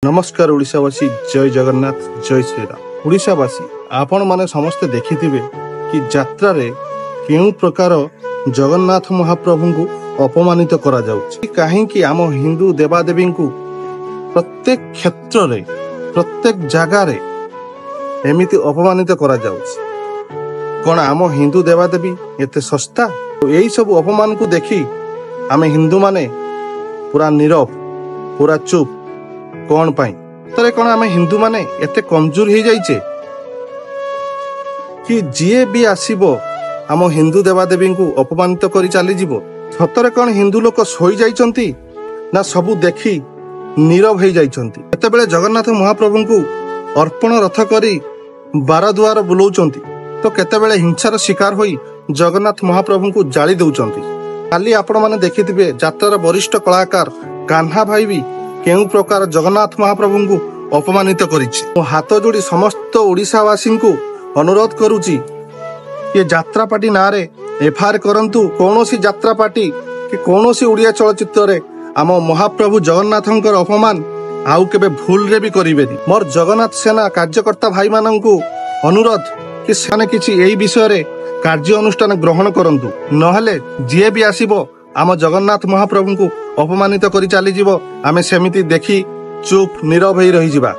नमस्कार ओडिशावासी, जय जगन्नाथ, जय श्रीराम। ओडिशावासी आपण माने समस्ते देखिथिबे कि यात्रा रे केउ प्रकार जगन्नाथ महाप्रभु को अपमानित करा जाउछि। काहे कि आम हिंदू देवादेवी को प्रत्येक क्षेत्र रे प्रत्येक जगह रे एमिति अपमानित करा जाउछि। कोन आम हिंदू देवादेवी एते सस्ता? तो यही सब अपमान को देखी आम हिंदू माने पूरा नीरव, पूरा चुप कौन पाई? तरे कौन आम हिंदू माने एते कमजोर हो जाइचे कि जीए भी आसीबो आम हिंदू देवादेवी को अपमानित करी चली जीवो? सतरे कौन हिंदू लोक सोई जाइचंती ना सबू देखी नीरव हो जाइचंती? एतेबेले जगन्नाथ महाप्रभु को अर्पण रथ करी 12 दुआर बुलाउचंती तो केतेबेले हिंसार शिकार होई जगन्नाथ महाप्रभु को जाली दउचंती। काली आपण माने देखिथिबे यात्रार वरिष्ठ कलाकार कान्हा भाई भी केउ प्रकार जगन्नाथ महाप्रभु को अपमानित करिछि। मो हाथ जोड़ी समस्त ओडिशावासी को अनुरोध करुछि ये यात्रा पार्टी ना रे एफआईआर करंतु। कोनोसी यात्रा पार्टी कि कोनोसी ओडिया चलचित्र रे आम महाप्रभु जगन्नाथंकर अपमान आउ केबे भूल रे भी करिवेनी। मोर जगन्नाथ सेना कार्यकर्ता भाई माननकु अनुरोध कि सेने किछि एई विषय रे कार्य अनुष्ठान ग्रहण करंतु, नहले जे भी आसीबो आम जगन्नाथ महाप्रभु को अपमानित करी चली जीवो, आमे सेमिति देखी चुप नीरव होई रही जिबा।